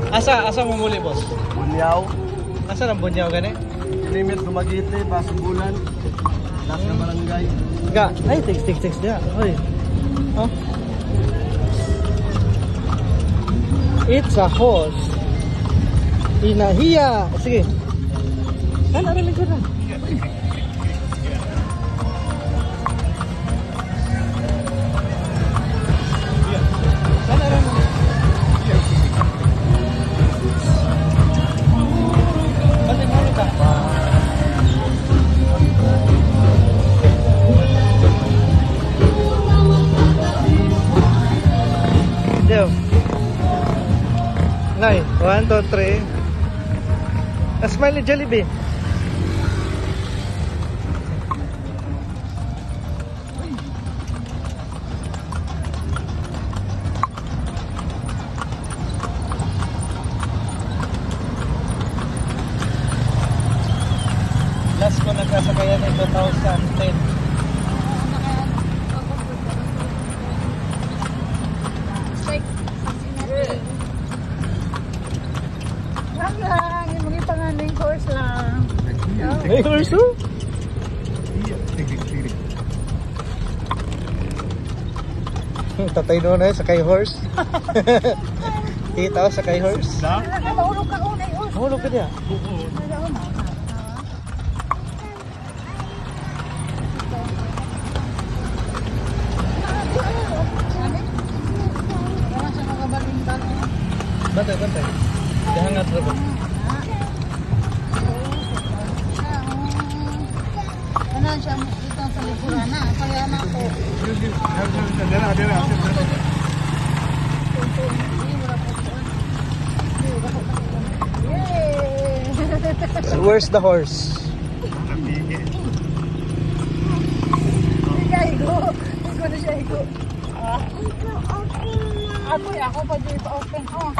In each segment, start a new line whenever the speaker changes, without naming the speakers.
Asa mo muli, boss?
Bunyaw.
Asa ang bunyaw gani?
Limit Dumaguete, Pasumbulan. Lahat ng barangay.
Ga, ay text dia. Oy. Oh. It's a horse. Inahiya. Sige. Ano rin ko na? Nay, 1, 2, 3. A smiley Jollibee. Last ko nagkasakayan ay 2010. May horse oh? Tatay noon sakay horse. Kita sakay horse. Mahulog ka niya. Bantay. Jangan terus.
Siya dito sa likuran na, kaya na ako.
So where's the horse?
Ikaw na siya, ikaw. Ako pa dito open. Oh.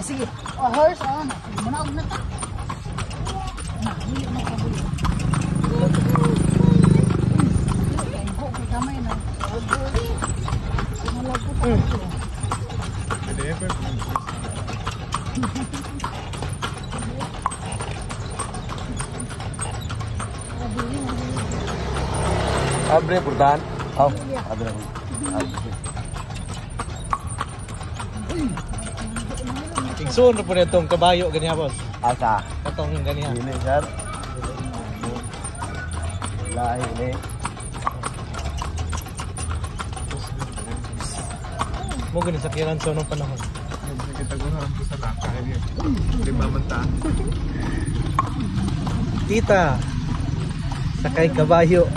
Sige, horse on. Manaog na ta. Hindi mo kabuli. Ay, kamay na. Malag ko ta.
Abre Purdan. Oh, abre.
Igsoon po na itong kabayo ganyan, boss.
Asa?
Itong ganyan.
Ini, sir. Lahi ini.
Mo ganyan sa kiranso ng panahon.
Kita ko na sa laka ini. Lima mata.
Tita. Sakay kabayo.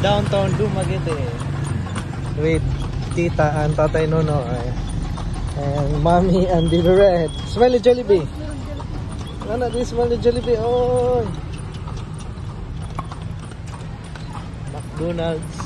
Downtown Dumaguete with Tita and Tatay Nonoy and Mommy and the Red. Smelly Jollibee. Ano di smelly Jollibee? Oh, McDonald's.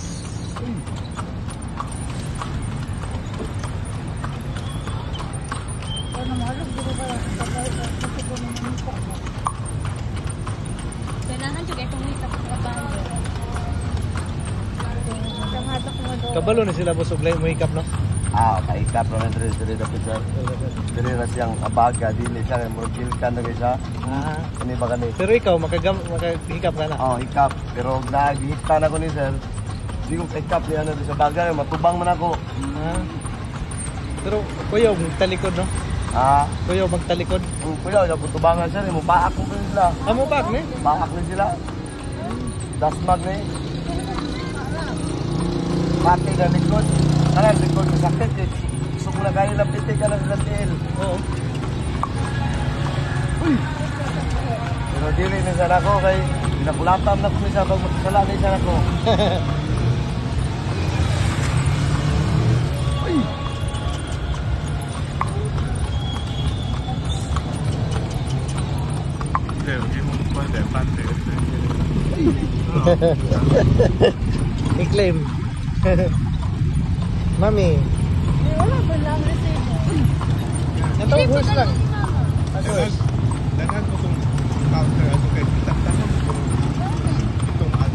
Kabalo na sila busog lang mo hikap, no?
Kaikap naman diri dapat sir. Diri ra siyang abaga dili siya mo kilkan na siya. Ini ba kani?
Pero ikaw makahikap ka na.
Hikap. Pero nagihita na ko ni sir. Di ko hikap niya na sa baga, matubang man ako.
Pero kuya magtalikod, no? Kuya magtalikod.
Kuya ya tubangan sir, mo paak ko sila.
Amo paak ni?
Paak ni sila. Dasmag ni. Pati na likod. Kanan likod na sakit. Gusto ko na kayo lang pitik ka lang sa tail.
Oo.
Pero dili na sana ko kay pinakulatam na ko sa pag magkasala na sana ko.
I-claim. Mami.
Wala ba lang resibo?
Ito, horse lang.
Dangan ko itong counter ato kay tantangan ko itong ad.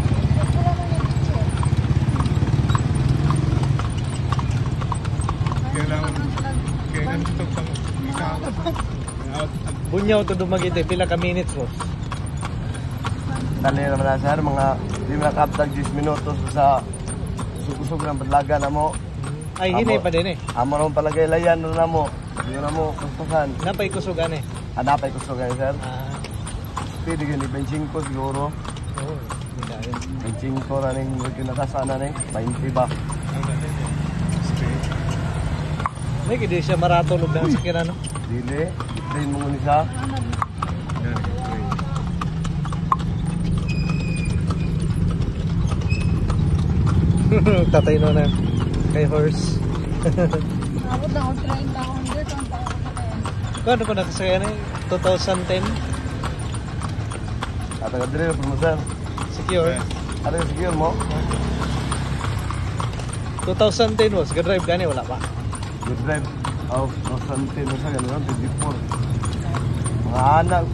Kailangan ito pang out.
Bunyaw to dumagiti. Pila ka minutes, boss?
Dali naman na sir, mga di mo nakaptag 10 minutos sa susug ng badlaga na mo.
Ay, hinay pa din eh.
Amo naman palagay layan na mo. Hindi na mo kustusan.
Napay kusugan eh.
Hanapay kustusan sir.
Ah,
Pwede ganyan, 25 siguro.
oo. Hindi kaya.
25 na rin, kinakasana rin. 20 ba?
May kidi siya maraton og nang sakyan ano.
Dili, train mo muna siya.
Tatay no na kay horse.
Abot lang ako 30 akong dito. Ang tao ko kaya.
Kano ko nakasakyan eh? 2010
At ang dili na promosan.
secure.
Ano yung secure mo?
2010 was ga-drive gani wala pa.
Good drive. Oh, 2010 na siya, gano'n, 24. Mga anak,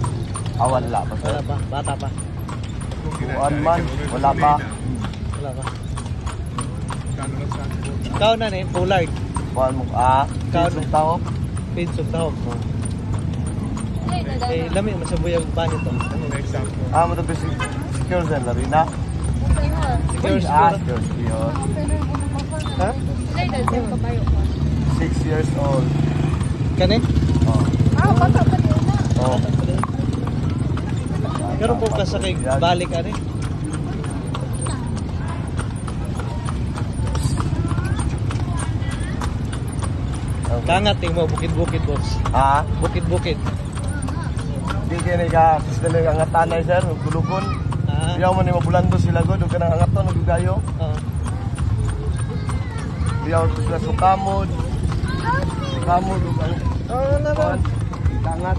wala pa sir.
Wala pa, bata pa.
One month, wala pa.
Wala pa. Ikaw na ni Pollard,
Kuhan mo, pinsong tao.
pinsog tawag mo. Eh lami masabuyag pa nito.
Mo ito secure sir, Larina.
Secure
Secure,
siguro.
secure.
Ha?
6 years old.
Kani?
Oh.
Bata pa din na.
Oh.
Pero po ka sa kay balik ani. Kangat ting mo bukid-bukid boss. Bukid-bukid.
Di kini ka, sistema ka ngatanay sir, kulukon. Diyaw mo ni mabulando sila god, ka nang angaton, nagdugayo.
Oo.
Diyaw sila sukamod. Sukamod,
na.
kangat.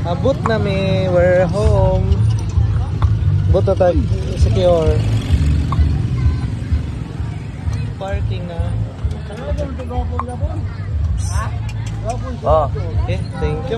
Abot na mi, we're home. Buto tag secure. Parking na.
Oh.
Okay, thank you.